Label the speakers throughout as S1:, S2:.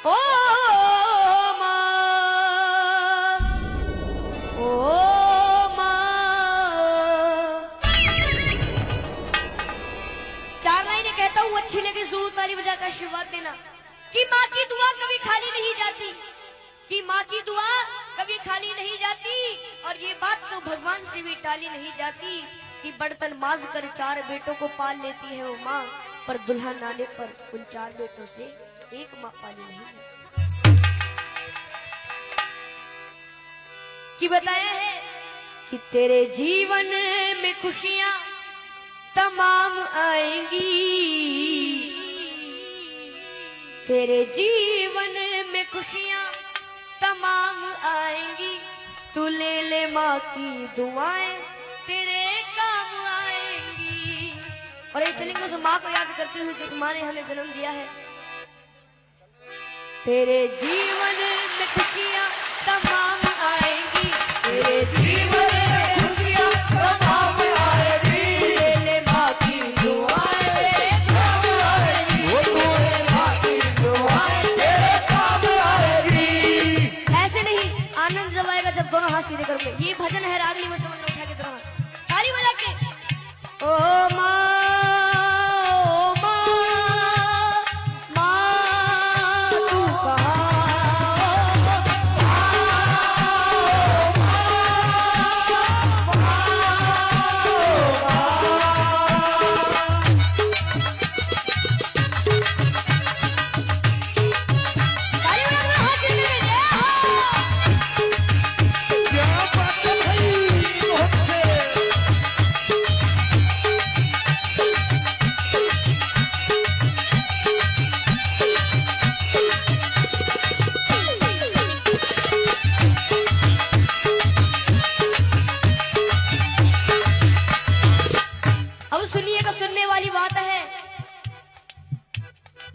S1: ओ माँ, ओ माँ। 4 लाइनें कहता हूँ, अच्छी लगे जरूर ताली बजाकर आशीर्वाद देना। कि माँ की दुआ कभी खाली नहीं जाती, कि माँ की दुआ कभी खाली नहीं जाती। और ये बात तो भगवान से भी टाली नहीं जाती कि बर्तन माज कर 4 बेटों को पाल लेती है वो माँ, पर दुल्हन आने पर उन 4 बेटों से एक माँ पाली नहीं है। कि बताया है कि तेरे जीवन में खुशियां तमाम आएंगी, तेरे जीवन में खुशियां तमाम आएंगी। तू ले ले माँ की दुआएं तेरे काम आएंगी। और ये चलेंगे उस माँ को याद करते हुए जिस माँ ने हमें जन्म दिया है। तेरे जीवन में खुशियां तमाम आएंगी, तेरे जीवन में खुशियां तमाम आएंगी। ले ले माँ की दुआएं तेरे काम आएंगी, ले ले माँ की दुआएं तेरे काम आएंगी। ऐसे नहीं, आनंद जब आएगा जब दोनों हाथ सीधे करोगे। ये भजन है रागनी में, समझ लो, उठा के दोनों हाथ ताली बजा के। ओ माँ,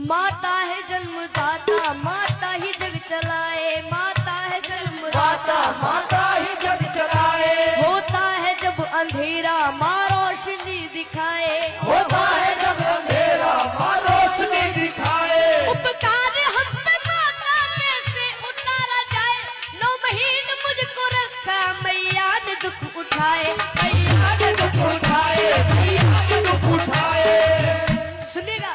S1: माता है जन्मदाता, माता ही जग चलाए। माता है जन्मदाता,
S2: माता ही जग चलाए।
S1: होता है जब अंधेरा माँ रोशनी दिखाए,
S2: होता है जब अंधेरा माँ रोशनी दिखाए।
S1: उपकार हम पे माँ का कैसे उतारा जाए। 9 महीने मुझको रखा मैया ने दुख उठाए, मैया ने दुख उठाए,
S2: मैया ने दुख उठाए।
S1: सुनेगा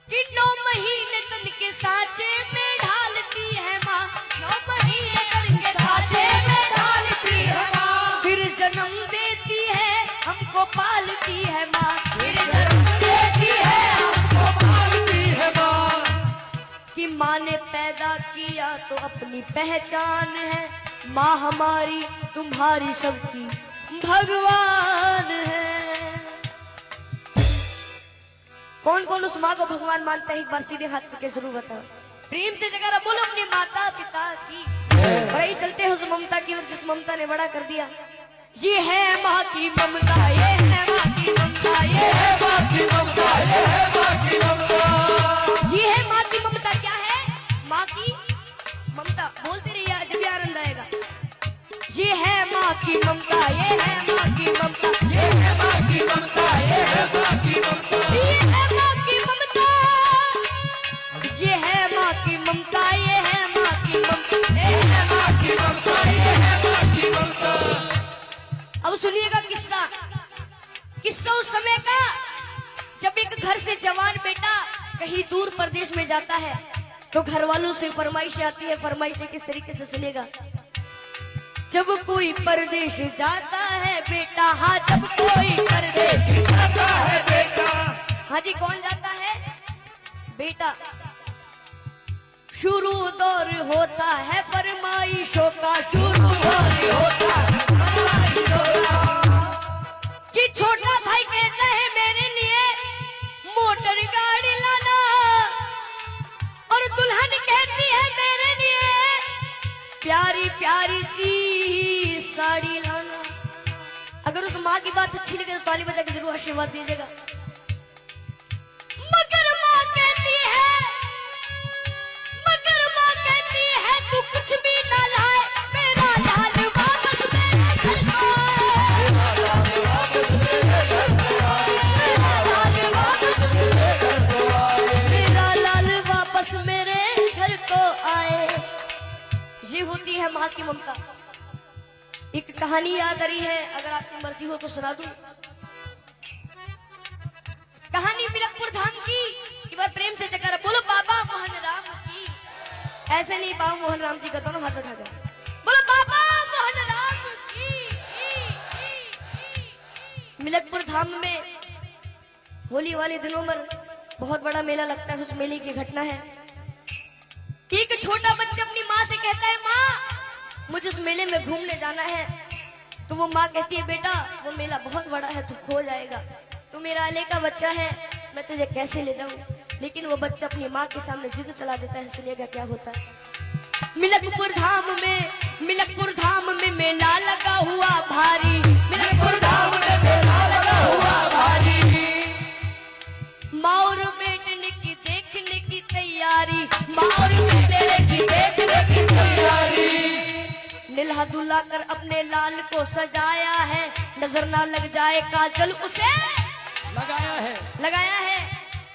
S1: कि 9 महीने तन के सांचे में ढालती है माँ, 9 महीने तन के सांचे में
S2: ढालती है माँ।
S1: फिर जन्म देती है हमको पालती है माँ, फिर जन्म देती है हमको
S2: पालती है माँ।
S1: कि माँ ने पैदा किया तो अपनी पहचान है। माँ हमारी तुम्हारी सबकी भगवान है। कौन कौन उस माँ को भगवान मानता है, एक बार सीधे हाथ करके जरूर बताओ। प्रेम से जगह बोलो अपने माता पिता की। बड़ाई चलते हैं उस ममता की, और जिस ममता ने बड़ा कर दिया। ये है माँ की ममता, ये है माँ की ममता, ये है
S2: माँ की ममता, ये है माँ की ममता।
S1: ये है माँ की ममता। क्या है माँ की ममता? बोलते रहिए जब भी आनंद आएगा। ये है माँ की ममता, ये है माँ की ममता,
S2: ये है माँ की ममता, ये है माँ की ममता।
S1: ये है माँ की ममता, ये है माँ की ममता, ये है माँ की ममता, ये है माँ की ममता,
S2: ये है माँ की ममता।
S1: अब सुनिएगा किस्सा। किस्सा उस समय का जब एक घर से जवान बेटा कहीं दूर प्रदेश में जाता है तो घर वालों से फरमाइश आती है। फरमाइश किस तरीके से सुनेगा। जब कोई परदेश जाता है बेटा, हाँ जब कोई परदेश
S2: जाता है बेटा,
S1: हाँ जी कौन जाता है बेटा। शुरू दौर होता है फरमाइशों का, शुरू दौर होता है फरमाइशों का। कि छोटा भाई कहता है मेरे लिए मोटर गाड़ी लाना, और दुल्हन कहती है मेरे लिए प्यारी प्यारी सी साड़ी लाना। अगर उस माँ की बात अच्छी लगे तो ताली बजा के जरूर आशीर्वाद दीजिएगा। मगर माँ कहती है तू कुछ भी ना लाए, मेरा लाल वापस मेरे घर को आए, मेरा लाल वापस मेरे घर को आए, मेरा लाल वापस मेरे है माँ की ममता। एक कहानी याद आ रही है, अगर आपकी मर्जी हो तो सुना दूं। कहानी मिलकपुर धाम की। एक बार प्रेम से जगह बोलो बाबा मोहन राम की। ऐसे नहीं, बाबा मोहन राम जी का दोनों हाथ उठा कर बोलो बाबा मोहन राम की। मिलकपुर धाम में होली वाले दिनों में बहुत बड़ा मेला लगता है। उस मेले की घटना है, एक छोटा बच्चा अपनी माँ से कहता है, माँ मुझे उस मेले में घूमने जाना है। तो वो माँ कहती है, बेटा वो मेला बहुत बड़ा है, तू खो जाएगा, तू मेरा अले का बच्चा है, मैं तुझे कैसे ले जाऊं। लेकिन वो बच्चा अपनी माँ के सामने जिद चला देता है। सुनिएगा क्या होता है। मिलकपुर धाम में मेला लगा हुआ भारी। मिलकपुर धाम में मेला लगा हुआ भारी। माँ और बेटने की देखने की तैयारी। माँ और बेटने की देखने की तैयारी। नीला दुल्हा कर अपने लाल को सजाया है, नजर ना लग जाए काजल उसे लगाया है।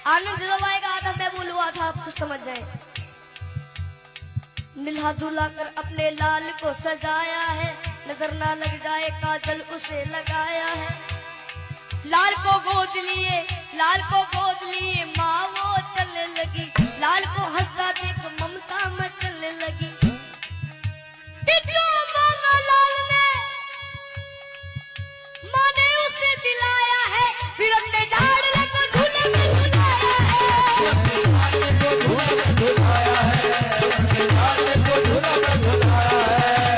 S1: आनंद जब आएगा आधा मैं बोलूआ था, आप कुछ समझ जाए। नीला दुल्हा कर अपने लाल को सजाया है, नजर ना लग जाए काजल उसे लगाया है। लाल को गोद लिए माँ वो चलने लगी। लाल को हंसता देख ममता में चलने लगी। लाल ने माँ ने उसे दिलाया है, फिर अपने झाड़ले को झूले में झुलाया है।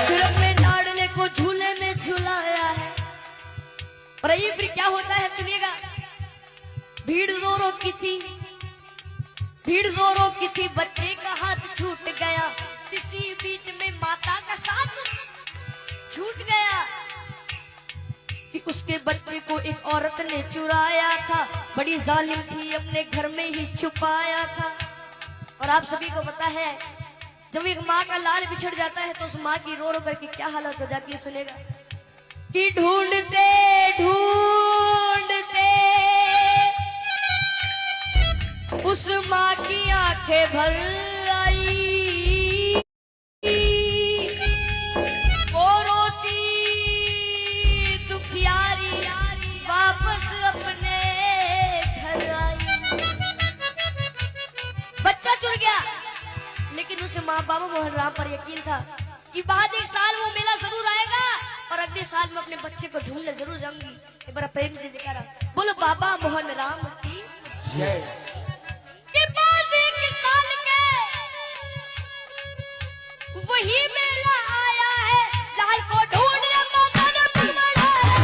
S1: फिर अपने लाडले को झूले में झुलाया है। और ये फिर क्या होता है सुनिएगा। भीड़ जोरों की थी, बच्चे का हाथ छूट गया। इसी बीच में माता का साथ छूट गया कि उसके बच्चे को एक औरत ने चुराया था। बड़ी जालिम थी, अपने घर में ही छुपाया था। और आप सभी को पता है, जब एक माँ का लाल बिछड़ जाता है तो उस माँ की रो रो करके क्या हालत हो जाती है। सुनेगा कि ढूंढते उस माँ की आंखें भर आई। वो रोती दुखियारी वापस अपने घर आई। बच्चा चुर गया, लेकिन उसे माँ बाबा मोहन राम पर यकीन था कि बाद एक साल वो मेला जरूर आएगा और अगले साल मैं अपने बच्चे को ढूंढने जरूर जाऊंगी। एक बार प्रेम से जयकारा बोलो बाबा मोहन राम की जय। के बाद एक साल के वही मेला आया है। लाल को ढूंढने माता ने पग बढ़ाया है।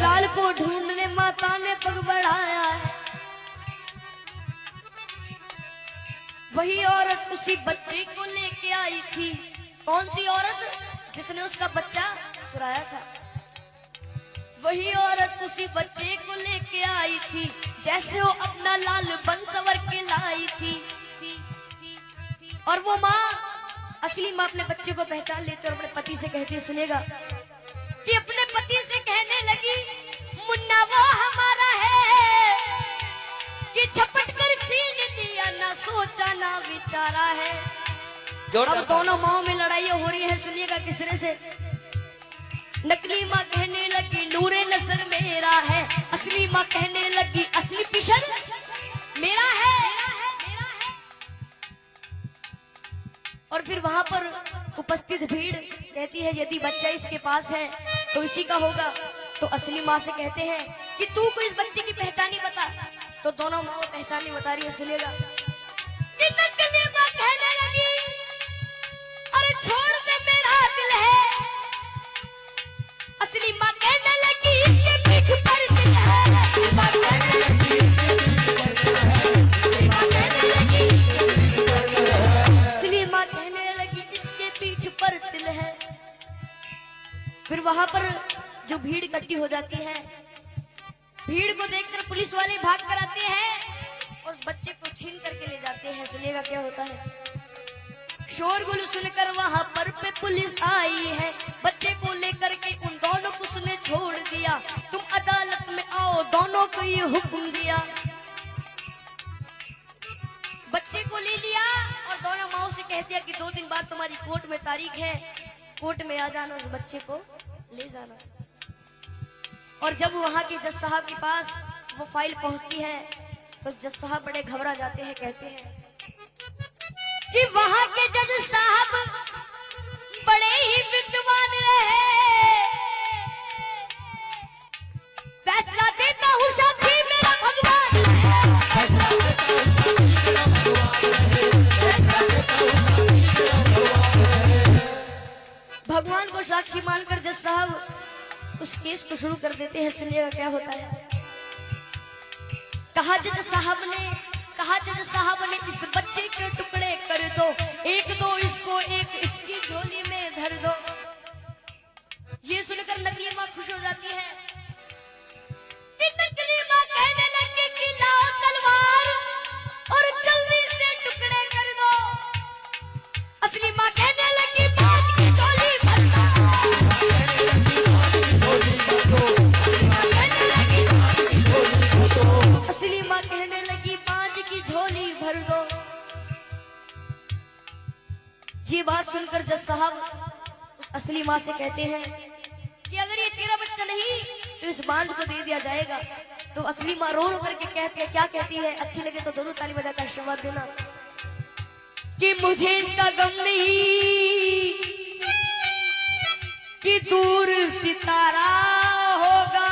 S1: लाल को ढूंढने माता ने पग बढ़ाया है। वही औरत उसी बच्चे को लेके आई थी। कौन सी औरत? जिसने उसका बच्चा चुराया था। वही औरत उसी बच्चे को लेके आई थी, जैसे वो अपना लाल बन सवर के लाई थी। और वो माँ, असली माँ अपने बच्चे को पहचान लेती और अपने पति से कहती है, सुनेगा कि अपने पति से कहने लगी, मुन्ना वो हमारा है कि झपट कर छीन लिया, ना सोचा ना विचारा है। अब दोनों माओ में लड़ाइयां हो रही है। सुनिएगा किस तरह से। नकली माँ कहने लगी नूरे नजर मेरा है। असली माँ कहने लगी असली पिशन मेरा है। और फिर वहां पर उपस्थित भीड़ कहती है, यदि बच्चा इसके पास है तो इसी का होगा। तो असली माँ से कहते हैं कि तू को इस बच्चे की पहचान ही बता। तो दोनों माँ पहचान नहीं बता रही है। सुनेगा कि नकली माँ कहने लगी, अरे छोड़ दे मेरा दिल है। असली माँ कहने लगी, इसके पीठ पर दिल है। असली माँ कहने लगी, इसके पीठ पर दिल है। फिर वहां पर जो भीड़ इकट्ठी हो जाती है, भीड़ को देखकर पुलिस वाले भाग कर आते हैं और उस बच्चे को छीन करके ले जाते हैं। सुनिएगा क्या होता है। शोरगुल सुनकर वहां पर पे पुलिस आई है। बच्चे को लेकर के उन दोनों को उसने छोड़ दिया। तुम अदालत में आओ, दोनों को ये हुक्म दिया। तुम्हारी कोर्ट में तारीख है, कोर्ट में आ जाना, उस बच्चे को ले जाना। और जब वहां के जज साहब के पास वो फाइल पहुंचती है तो जज साहब बड़े घबरा जाते हैं, कहते हैं कि वहां के जज साहब बड़े ही विद्वान रहे, फैसला देता हूँ साक्षी मेरा भगवान। भगवान को साक्षी मानकर जज साहब उस केस को शुरू कर देते हैं। सुनिएगा क्या होता है। कहा जज साहब ने इस बच्चे के टुकड़े कर दो, एक दो इसको, एक इसकी झोली में धर दो। ये सुनकर नकली माँ खुश हो जाती है कि नकली माँ कहने लगी कि लाओ तलवार और जल्दी से टुकड़े कर दो। असली माँ कहने लगी बाज की झोली भर दो। असली माँ कहने लगी बाज की झोली भर दो। ये बात सुनकर जज साहब उस असली माँ से कहते हैं कि अगर ये तेरा बच्चा नहीं तो इस बांझ को दे दिया जाएगा। तो असली माँ रो रो करके कहती है, क्या कहती है, अच्छी लगे तो दोनों ताली बजाकर आशीर्वाद देना कि मुझे इसका गम नहीं कि दूर सितारा होगा,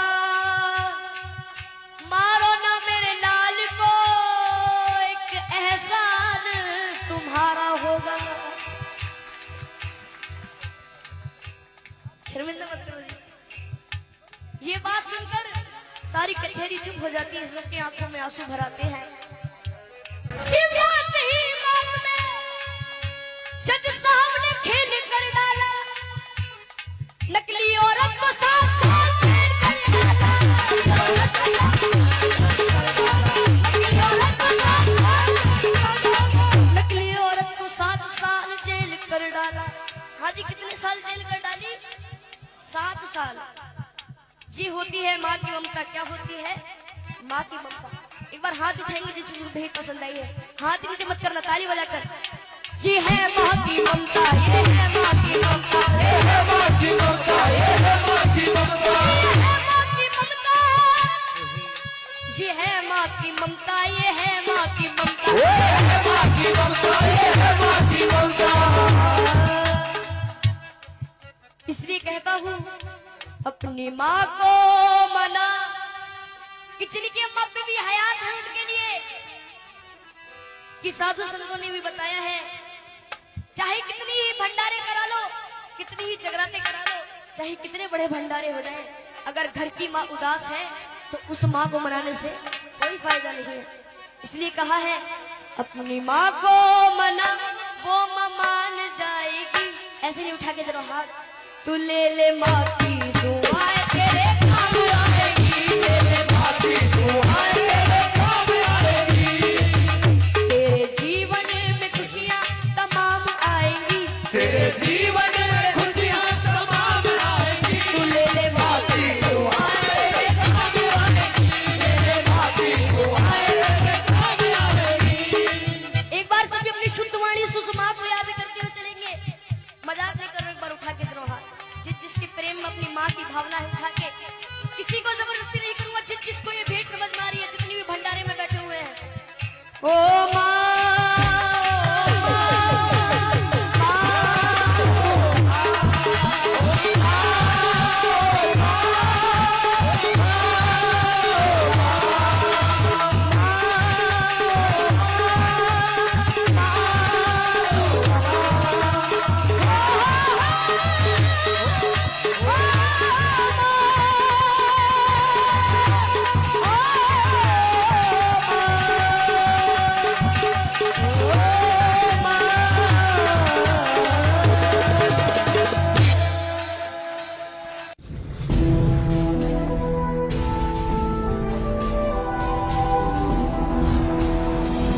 S1: मारो ना मेरे लाल को, एक एहसान तुम्हारा होगा। शर्मिंदा मत करो जी। ये बात सुनकर सारी कचहरी चुप हो जाती है, सबकी आंखों में आंसू भर आते हैं। जज साहब ने खेल कर डाला, नकली औरत को 7 साल जेल कर डाला। नकली औरत को 7 साल जेल कर डाला। हाँ जी, कितने साल जेल कर डाली? 7 साल। ये होती है माँ की ममता। क्या होती है? माँ की ममता। एक बार हाथ उठाएंगे जिसे भेंट पसंद आई है, हाथ नीचे मत करना, ताली बजाकर। ये है माँ की ममता, ये है माँ की ममता, ये है माँ की ममता, ये है माँ की ममता, ये है माँ की ममता, ये है माँ की ममता, ये है माँ की ममता, ये है माँ की ममता, ये है माँ की ममता। इसलिए कहता हूँ अपनी माँ को मना कि जिनकी अम्मा पे भी हयात है उनके लिए, कि साधु संतों ने भी बताया है, चाहे कितनी ही भंडारे करा लो, कितनी ही जगराते करा लो, चाहे कितने बड़े भंडारे हो जाए, अगर घर की माँ उदास है तो उस माँ को मनाने से कोई फायदा नहीं है। इसलिए कहा है अपनी माँ को मना, वो माँ मान जाएगी। ऐसे नहीं उठा के जरा हाथ, तू ले ले माँ की दुआएं तेरे काम आएगी, ले ले माँ की दुआएं तेरे काम आएगी। तेरे जीवन में खुशियाँ तमाम आएंगी,
S2: तेरे जीवन में खुशियाँ तमाम आएंगी।
S1: तू ले ले माँ की दुआएं तेरे काम आएगी, ले ले माँ की दुआएं तेरे काम आएगी। एक बार सभी अपनी शुद्ध वाणी सुषमा को याद करते हुए चलेंगे। मजाक नहीं कर रहे, एक बार उठा के जरा हाथ। जिसके प्रेम में अपनी माँ की भावना है